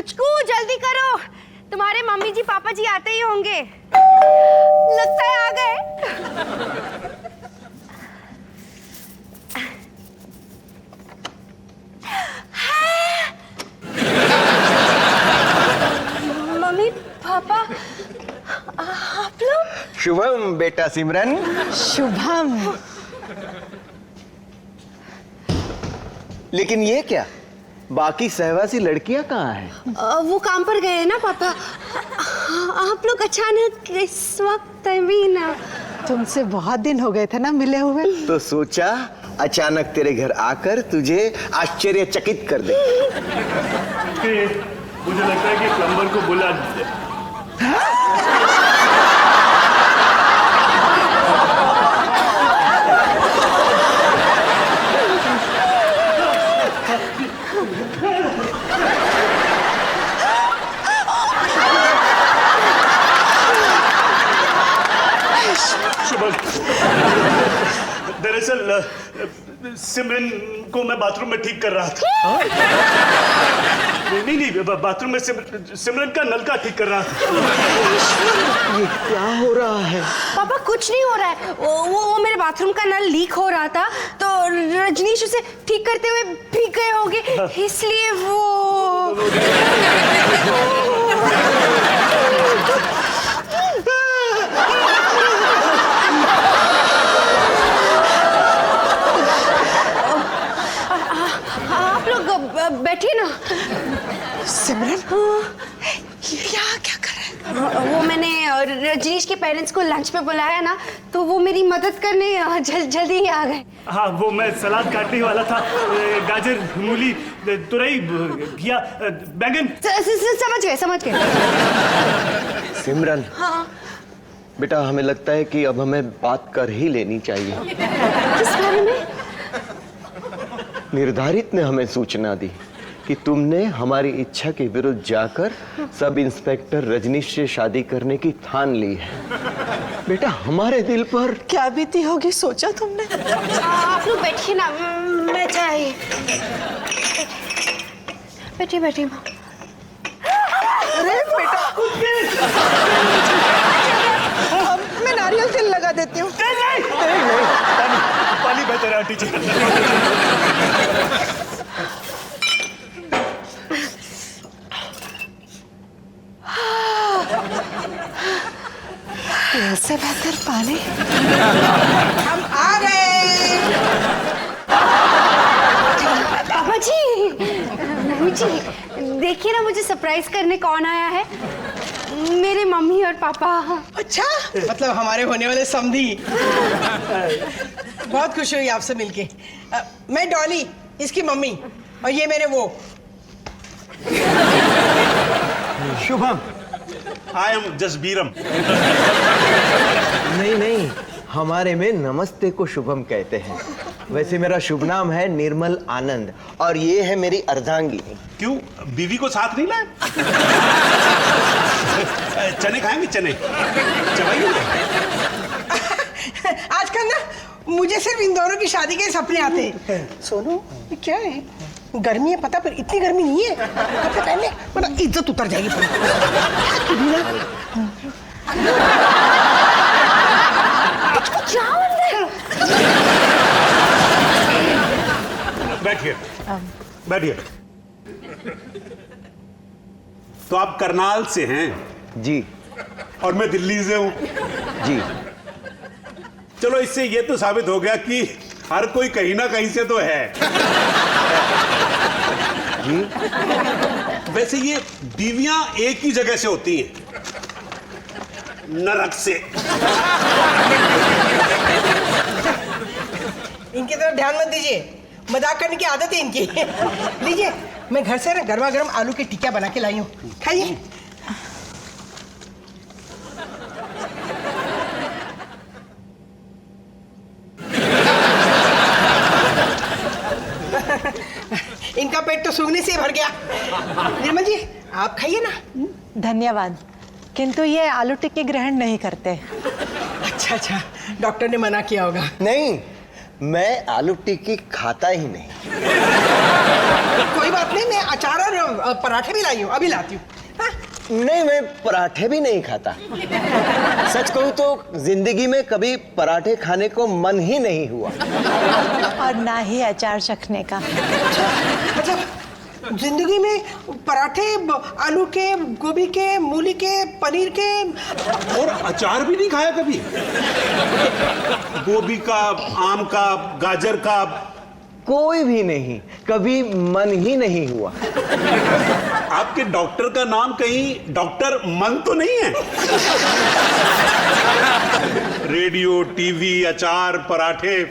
पुचकू जल्दी करो, तुम्हारे मम्मी जी पापा जी आते ही होंगे। लगता है आ गए। मम्मी पापा आप लोग। शुभम बेटा सिमरन। शुभम। लेकिन ये क्या, बाकी सहवासी लड़कियां कहाँ हैं? वो काम पर गए हैं ना पापा। आप लोग अचानक इस वक्त भी ना। तुमसे बहुत दिन हो गए थे ना मिले हुए, तो सोचा अचानक तेरे घर आकर तुझे आश्चर्यचकित कर दे। मुझे लगता है कि प्लम्बर को बुला दीजिए। दरअसल सिमरन को मैं बाथरूम में ठीक कर रहा था। नहीं, बाथरूम में सिमरन का नलका ठीक कर रहा था। ये क्या हो रहा है? पापा कुछ नहीं हो रहा है। वो मेरे बाथरूम का नल लीक हो रहा था, तो रजनीश उसे ठीक करते हुए भीग गए होंगे, इसलिए वो। आप लोग बैठिए ना। सिमरन ये यहाँ क्या कर रहे हैं? वो मैंने रजनीश के पेरेंट्स को लंच पे बुलाया ना, तो वो मेरी मदद करने जल्दी ही आ गए। हाँ, वो मैं सलाद काटने वाला था। गाजर, मूली, तुरई, घिया, बैंगन। समझ गए। सिमरन। हाँ। बेटा हमें लगता है कि अब हमें बात कर ही लेनी चाहिए। किस बारे में? निर्धारित ने हमें सूचना दी कि तुमने हमारी इच्छा के विरुद्ध जाकर सब इंस्पेक्टर रजनीश से शादी करने की ठान ली है। बेटा हमारे दिल पर क्या बीती होगी सोचा तुमने? आप लोग बैठिए ना, मैं चाहिए। बैठिए। अरे बेटा मैं नारियल तेल लगा देती हूँ। पानी बेहतर है आंटी जी। तेल से बेहतर पानी। हम आ गए। पापा जी, मम्मी जी, देखिए ना मुझे सरप्राइज करने कौन आया है। मेरे मम्मी और पापा। अच्छा, मतलब हमारे होने वाले समधी। बहुत खुश हुई आपसे मिलके। मैं डॉली, इसकी मम्मी, और ये मेरे वो। शुभम। आई एम जसबीरम। नहीं, हमारे में नमस्ते को शुभम कहते हैं। वैसे मेरा शुभ नाम है निर्मल आनंद और ये है मेरी अर्धांगिनी। क्यों, बीवी को साथ नहीं लाए? चने खाएंगे? चने चबाइए। आजकल ना मुझे सिर्फ इन दोनों की शादी के सपने आते हैं। सोनू ये क्या है? गर्मी है पता, पर इतनी गर्मी नहीं है। कपड़े पहन ले वरना इज्जत उतर जाएगी पूरी। बैठिए। तो आप करनाल से हैं? जी। और मैं दिल्ली से हूं। जी। चलो इससे ये तो साबित हो गया कि हर कोई कहीं ना कहीं से तो है। जी। वैसे ये बीवियां एक ही जगह से होती हैं, नरक से। इनकी तरफ ध्यान मत दीजिए, मजाक करने की आदत है इनकी। लीजिए, मैं घर से ना गर्मा गर्म आलू की टिक्किया बना के लाई हूँ, खाइए। इनका पेट तो सूंघने से भर गया। निर्मल जी आप खाइए ना। धन्यवाद, किंतु ये आलू टिक्की ग्रहण नहीं करते। अच्छा, डॉक्टर ने मना किया होगा। नहीं, मैं आलू टिक्की खाता ही नहीं। कोई बात नहीं, मैं अचार और पराठे भी लाई हूँ, अभी लाती हूँ। हाँ? नहीं, मैं पराठे भी नहीं खाता। सच कहूं तो जिंदगी में कभी पराठे खाने को मन ही नहीं हुआ। और ना ही अचार चखने का। अच्छा, जिंदगी में पराठे आलू के, गोभी के, मूली के, पनीर के और अचार भी नहीं खाया कभी? गोभी का, आम का, गाजर का? कोई भी नहीं, कभी मन ही नहीं हुआ। आपके डॉक्टर का नाम कहीं डॉक्टर मन तो नहीं है? रेडियो, टीवी, अचार, पराठे,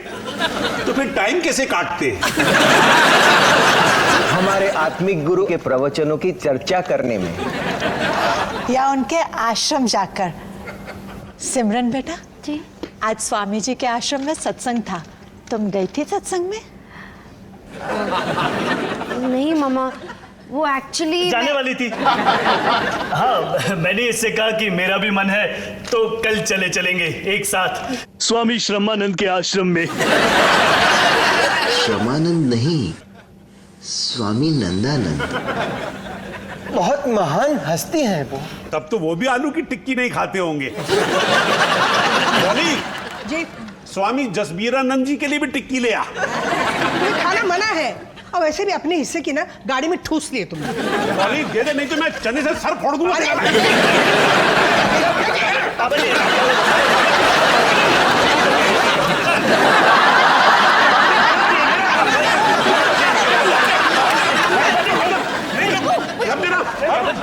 तो फिर टाइम कैसे काटते हैं? हमारे आत्मिक गुरु के प्रवचनों की चर्चा करने में, या उनके आश्रम जाकर। सिमरन बेटा जी आज स्वामी जी के आश्रम में सत्संग था, तुम गई थी सत्संग में? नहीं मामा, वो एक्चुअली जाने वाली थी। हाँ, मैंने इससे कहा कि मेरा भी मन है तो कल चलेंगे एक साथ स्वामी श्रमानंद के आश्रम में। श्रमानंद नहीं, स्वामी नंदानंद। बहुत महान हस्ती हैं वो। तब तो वो भी आलू की टिक्की नहीं खाते होंगे। बोली जी, स्वामी जसबीरानंद जी के लिए भी टिक्की ले आ। तुम्हें खाना मना है, और वैसे भी अपने हिस्से की ना गाड़ी में ठूस लिए तुमने। बोली दे दे, नहीं तो मैं चने से सर फोड़ दूंगा।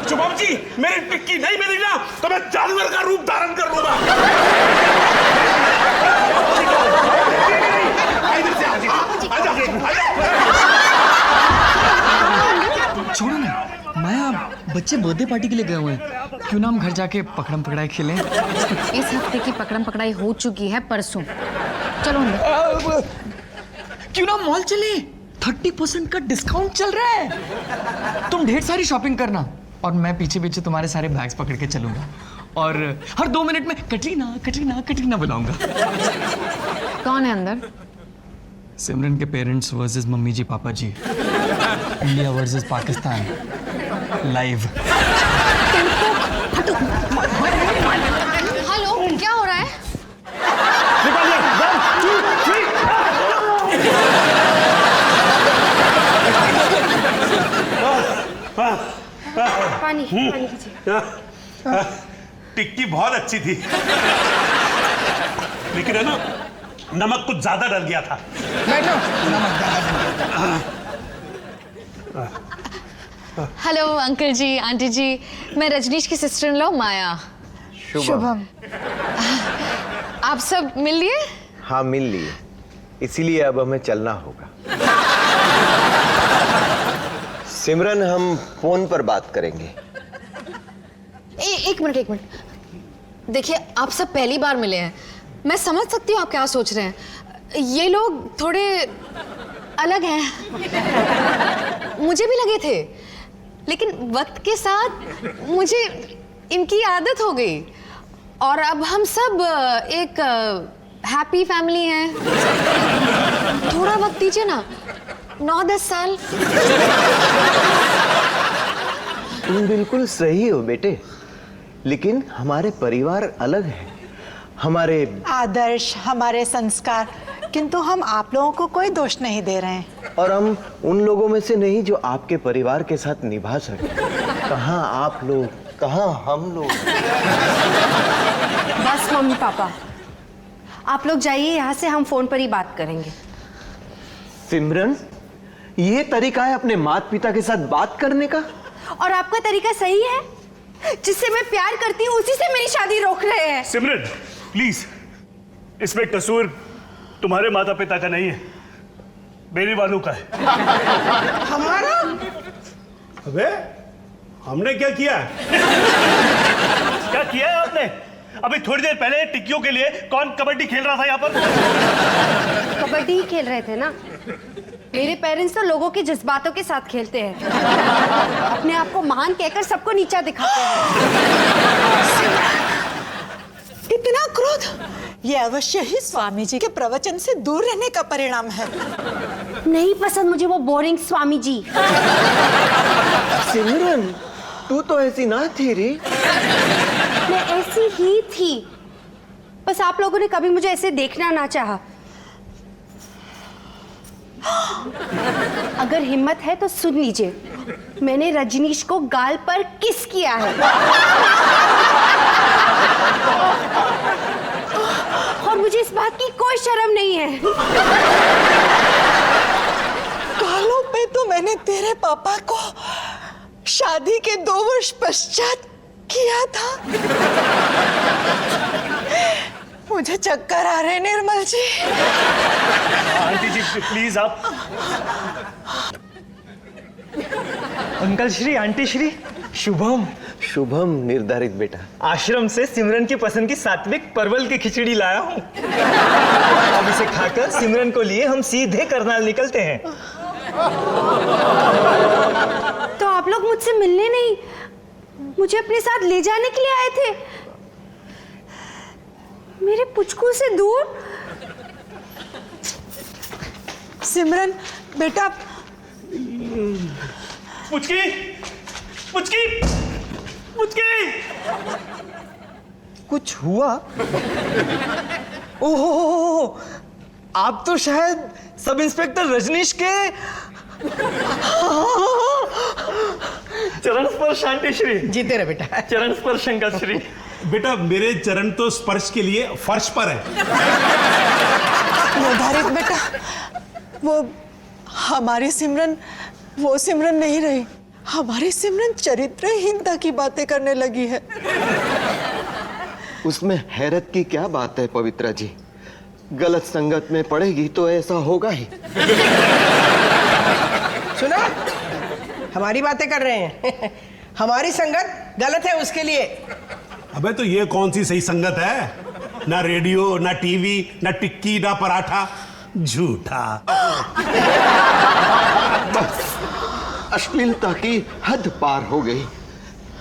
शुभम जी, मेरी टिक्की नहीं मिली ना तो मैं जानवर का रूप धारण कर लूंगा। छोड़ो ना, माया बच्चे बर्थडे पार्टी के लिए गए हुए हैं, क्यों ना हम घर जाके पकड़म पकड़ाई खेलें? इस हफ्ते की पकड़म पकड़ाई हो चुकी है परसों। चलो अंदर। क्यों ना मॉल चले, 30% का डिस्काउंट चल रहा है। तुम ढेर सारी शॉपिंग करना और मैं पीछे पीछे तुम्हारे सारे बैग्स पकड़ के चलूंगा, और हर 2 मिनट में कटरीना कटरीना कटरीना बुलाऊंगा। कौन है अंदर? सिमरन के parents versus mummy ji papa ji, India versus Pakistan live. Hello, क्या हो रहा है? पानी कीजिए। टिक्की बहुत अच्छी थी, लेकिन है ना, नमक कुछ ज्यादा डल गया था। बैठो, नमक ज्यादा। हेलो अंकल जी, आंटी जी, मैं रजनीश की सिस्टर इन लॉ माया। शुभम। आप सब मिल लिए? हाँ, मिल लिए, इसीलिए अब हमें चलना होगा। सिमरन, हम फोन पर बात करेंगे। एक मिनट। देखिए, आप सब पहली बार मिले हैं, मैं समझ सकती हूँ आप क्या सोच रहे हैं। ये लोग थोड़े अलग हैं, मुझे भी लगे थे, लेकिन वक्त के साथ मुझे इनकी आदत हो गई, और अब हम सब एक हैप्पी फैमिली हैं। थोड़ा वक्त दीजिए ना, 9-10 साल। तुम बिल्कुल सही हो बेटे, लेकिन हमारे परिवार अलग है, हमारे आदर्श, हमारे संस्कार, किंतु हम आप लोगों को कोई दोष नहीं दे रहे हैं। और हम उन लोगों में से नहीं जो आपके परिवार के साथ निभा सके। कहाँ आप लोग, कहाँ हम लोग। बस मम्मी पापा, आप लोग जाइए यहाँ से, हम फोन पर ही बात करेंगे। सिमरन, ये तरीका है अपने माता पिता के साथ बात करने का? और आपका तरीका सही है? जिससे मैं प्यार करती हूँ उसी से मेरी शादी रोक रहे हैं। सिमरन प्लीज, इसमें कसूर तुम्हारे माता पिता का नहीं है, मेरे वालों का है। हमारा? अबे, हमने क्या किया? क्या किया है आपने? अभी थोड़ी देर पहले टिक्कियों के लिए कौन कबड्डी खेल रहा था यहाँ पर? कबड्डी ही खेल रहे थे ना। मेरे पेरेंट्स तो लोगों के जज्बातों के साथ खेलते हैं, अपने आप को महान कहकर सबको नीचा दिखाते हैं। इतना क्रोध, ये अवश्य ही स्वामी जी के प्रवचन से दूर रहने का परिणाम है। नहीं पसंद मुझे वो बोरिंग स्वामी जी। सिमरन, तू तो ऐसी ना थी रे। मैं ऐसी ही थी, बस आप लोगों ने कभी मुझे ऐसे देखना ना चाहा। अगर हिम्मत है तो सुन लीजिए, मैंने रजनीश को गाल पर किस किया है और मुझे इस बात की कोई शर्म नहीं है। गालों पे तो मैंने तेरे पापा को शादी के 2 वर्ष पश्चात किया था। मुझे चक्कर आ रहे निर्मल जी। आंटी जी प्लीज आप। Uncle Shri, aunty Shri, Shubham. शुभम निर्धारित बेटा। आश्रम से सिमरन की पसंद की सात्विक परवल की खिचड़ी लाया हूँ। अब इसे खाकर सिमरन को लिए हम सीधे करनाल निकलते हैं। तो आप लोग मुझसे मिलने नहीं, मुझे अपने साथ ले जाने के लिए आए थे, मेरे पुचकू से दूर। सिमरन बेटा, पुचकी पुचकी पुचकी। कुछ हुआ? ओहो, आप तो शायद सब इंस्पेक्टर रजनीश के चरण स्पर्श। आंटी श्री, जीते रहे बेटा। चरण स्पर्श अंकल श्री। बेटा मेरे चरण तो स्पर्श के लिए फर्श पर है। निर्धारित बेटा, वो हमारी सिमरन वो सिमरन नहीं रही। हमारी सिमरन चरित्रहीनता की बातें करने लगी है। उसमें हैरत की क्या बात है पवित्रा जी? गलत संगत में पड़ेगी तो ऐसा होगा ही। सुना, हमारी बातें कर रहे हैं। हमारी संगत गलत है उसके लिए। अबे तो ये कौन सी सही संगत है? ना रेडियो, ना टीवी, ना टिक्की, ना पराठा, झूठा। अश्लीलता की हद पार हो गई।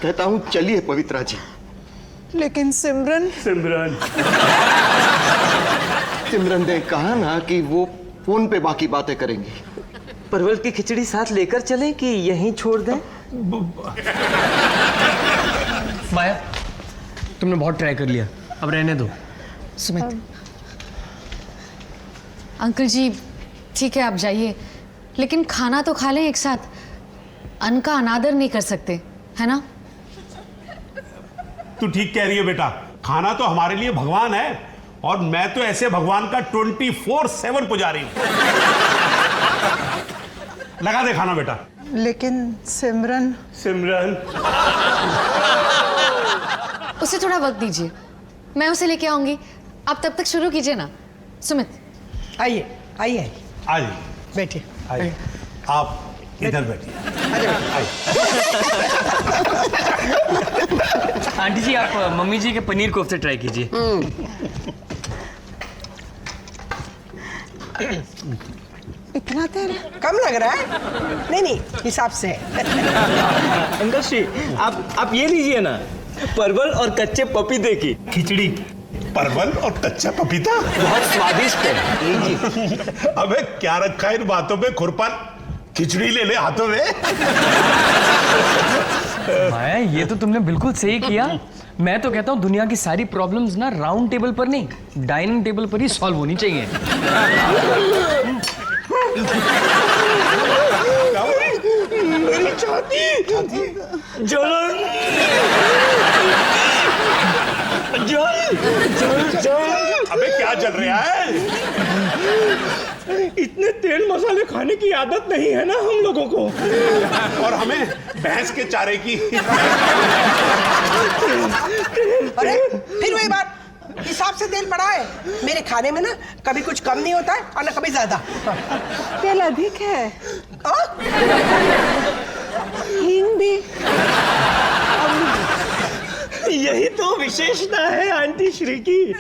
कहता हूं चलिए पवित्रा जी। लेकिन सिमरन सिमरन सिमरन ने कहा ना कि वो फोन पे बाकी बातें करेंगी। परवल की खिचड़ी साथ लेकर चलें कि यहीं छोड़ दें? माया, तुमने बहुत ट्राई कर लिया, अब रहने दो। सुमित, अंकल जी ठीक है आप जाइए, लेकिन खाना तो खा लें एक साथ। अन्न का अनादर नहीं कर सकते, है ना? तू ठीक कह रही है बेटा, खाना तो हमारे लिए भगवान है और मैं तो ऐसे भगवान का 24/7 पुजारी हूं। लगा दे खाना बेटा। लेकिन सिमरन सिमरन उसे थोड़ा वक्त दीजिए, मैं उसे लेके आऊंगी। आप तब तक शुरू कीजिए ना। सुमित आइए आइए आइए बैठिए। आइए, आप इधर बैठिए। आंटी जी, आप मम्मी जी के पनीर कोफ्ते ट्राई कीजिए। इतना तेल कम लग रहा है? नहीं नहीं, हिसाब से है। अंकल श्री, आप ये लीजिए ना, परवल और कच्चे पपीते की खिचड़ी। परवल और कच्चा पपीता बहुत स्वादिष्ट है। अबे क्या रखा है इन बातों में खुरपन? खिचड़ी ले ले हाथों में। माया, ये तो तुमने बिल्कुल सही किया। मैं तो कहता हूँ दुनिया की सारी प्रॉब्लम्स ना राउंड टेबल पर नहीं, डाइनिंग टेबल पर ही सॉल्व होनी चाहिए। मेरी छाती जलन जल। अबे क्या चल रहा है? इतने तेल मसाले खाने की आदत नहीं है ना हम लोगों को। और हमें भैंस के चारे की। अरे फिर वही बात, हिसाब से तेल पड़ा है। मेरे खाने में ना कभी कुछ कम नहीं होता है और ना कभी ज्यादा। तेल अधिक है, हाँ? हींग भी। यही तो विशेषता है आंटी श्री की।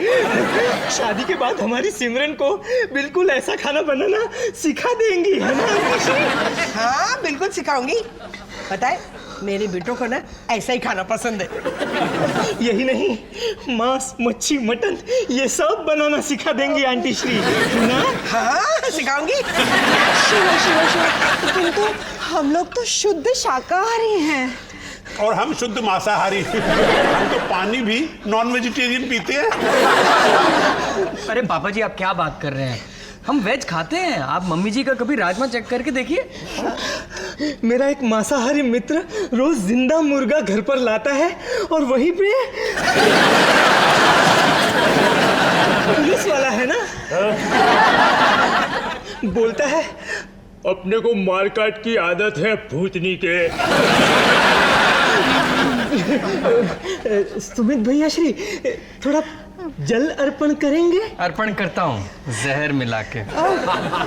शादी के बाद हमारी सिमरन को बिल्कुल ऐसा खाना बनाना सिखा देंगी, है ना आंटी श्री? हाँ बिल्कुल सिखाऊंगी। पता है, मेरे बेटों को ना ऐसा ही खाना पसंद है। यही नहीं, मांस, मच्छी, मटन ये सब बनाना सिखा देंगी आंटी श्री ना। हाँ सिखाऊंगी। शिवा शिवा शिवा, किंतु हम लोग तो शुद्ध शाकाहारी हैं। और हम शुद्ध मांसाहारी। हम तो पानी भी नॉन वेजिटेरियन पीते हैं। अरे पापा जी आप क्या बात कर रहे हैं, हम वेज खाते हैं। आप मम्मी जी का कभी राजमा चेक करके देखिए। मेरा एक मांसाहारी मित्र रोज जिंदा मुर्गा घर पर लाता है और वहीं पे पुलिस वाला है ना, बोलता है अपने को मारकाट की आदत है भूतनी के। सुमित भैया श्री थोड़ा जल अर्पण करेंगे? अर्पण करता हूँ जहर मिला के।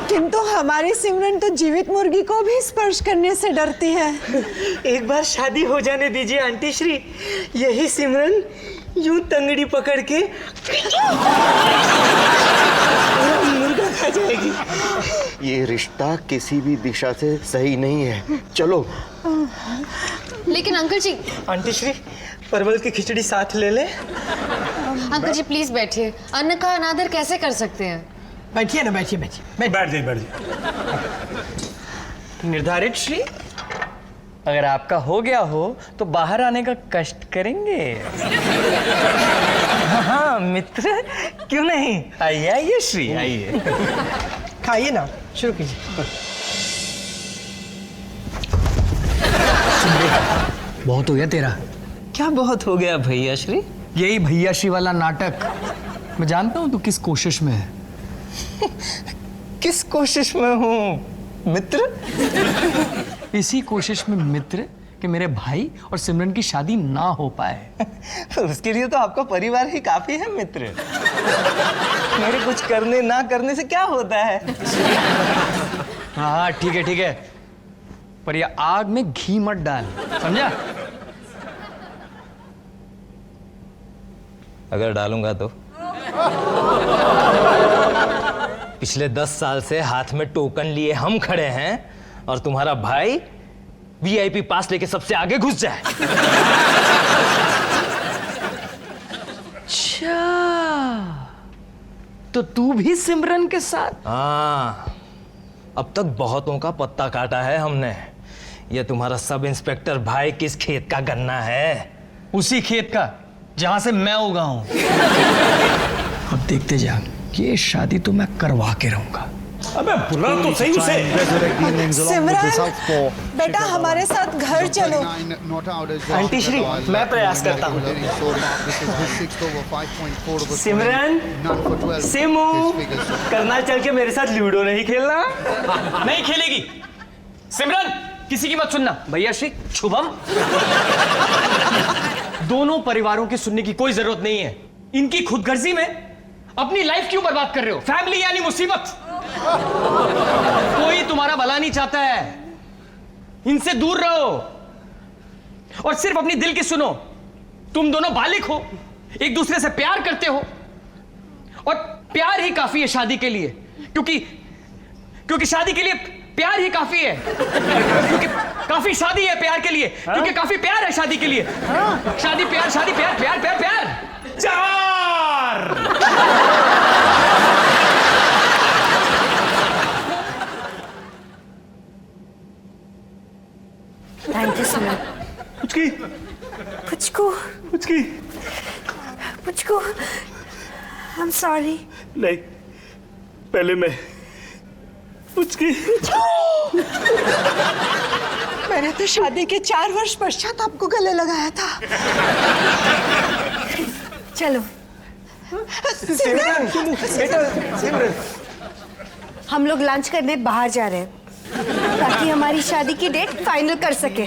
किंतु हमारी सिमरन तो जीवित मुर्गी को भी स्पर्श करने से डरती है। एक बार शादी हो जाने दीजिए आंटी श्री, यही सिमरन यूं तंगड़ी पकड़ के मुर्गा खा जाएगी। ये रिश्ता किसी भी दिशा से सही नहीं है, चलो। लेकिन अंकल जी। आंटी श्री परवल की खिचड़ी साथ ले ले। अंकल जी प्लीज बैठिए, अन्न का अनादर कैसे कर सकते हैं? बैठिए ना, बैठिए बैठिए बैठ जाइए। निर्धारित श्री, अगर आपका हो गया हो तो बाहर आने का कष्ट करेंगे। हाँ मित्र, क्यों नहीं, आइए आइए श्री आइए। खाइए ना, शुरू कीजिए। बहुत हो गया तेरा। क्या बहुत हो गया भैया श्री? यही भैया श्री वाला नाटक। मैं जानता हूं तू किस कोशिश में है। किस कोशिश में हूं मित्र? इसी कोशिश में मित्र कि मेरे भाई और सिमरन की शादी ना हो पाए। उसके लिए तो आपका परिवार ही काफी है मित्र। मेरे कुछ करने ना करने से क्या होता है। हाँ ठीक है ठीक है, पर ये आग में घी मत डाल, समझा? अगर डालूंगा तो पिछले 10 साल से हाथ में टोकन लिए हम खड़े हैं और तुम्हारा भाई वीआईपी पास लेके सबसे आगे घुस जाए। अच्छा, तो तू भी सिमरन के साथ? हाँ, अब तक बहुतों का पत्ता काटा है हमने। ये तुम्हारा सब इंस्पेक्टर भाई किस खेत का गन्ना है? उसी खेत का जहां से मैं उगा हूं। अब देखते जा, ये शादी तो मैं करवा के रहूंगा। अबे बुला तो सही उसे। सिमरन बेटा हमारे साथ घर चलो। आंटी श्री मैं प्रयास करता हूँ। सिमरन, सिमू, करना चल के मेरे साथ लूडो नहीं खेलना? नहीं खेलेगी सिमरन, किसी की मत सुनना। भैया श्री शुभम, दोनों परिवारों की सुनने की कोई जरूरत नहीं है। इनकी खुदगर्जी में अपनी लाइफ क्यों बर्बाद कर रहे हो? फैमिली यानी मुसीबत। कोई तुम्हारा भला नहीं चाहता है, इनसे दूर रहो और सिर्फ अपनी दिल की सुनो। तुम दोनों बालिग हो, एक दूसरे से प्यार करते हो और प्यार ही काफी है शादी के लिए। क्योंकि शादी के लिए प्यार ही काफी है। क्योंकि काफी शादी है प्यार के लिए, क्योंकि काफी प्यार है शादी के लिए। शादी प्यार, शादी प्यार, प्यार प्यार प्यार। 4 thank you Simran. Puchki, Puchku, Puchki. Puchku, I am sorry. नहीं, पहले मैं। पुचकी। मैंने तो शादी के 4 वर्ष पश्चात आपको गले लगाया था। चलो सिमरन, सिमरन, हम लोग लंच करने बाहर जा रहे हैं ताकि हमारी शादी की डेट फाइनल कर सके।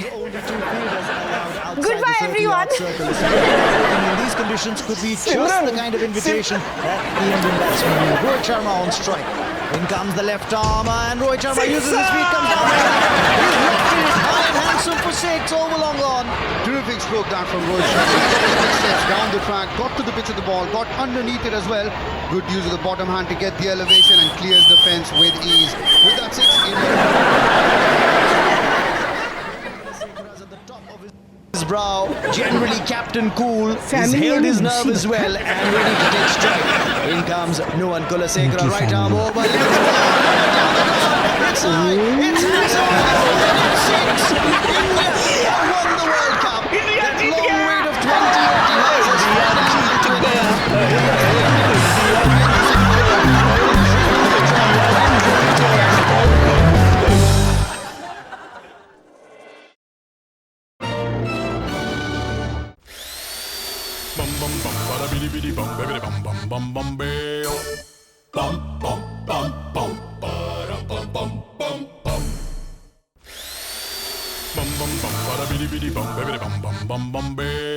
Goodbye everyone. In these conditions could be just the kind of invitation that the Indian batsman needed. Rohit Sharma on strike. In comes the left arm and Rohit Sharma uses his feet, comes down. He's lofted it high and handsome for 6 over long on. Terrific stroke that from Rohit Sharma. Steps down the track, got to the pitch of the ball, got underneath it as well. Good use of the bottom hand to get the elevation and clears the fence with ease. With that 6, India. Generally, Captain Cool. He's Family held his and nerve as Musi. well and ready to take strike. In comes Nuwan Kulasekara, right arm over, left arm. It's high. It's six. India have won the World Cup. That long wait of 20 years has finally come to an end. bum bum bum bada bidi bidi bum bidi bum bum bum bum bam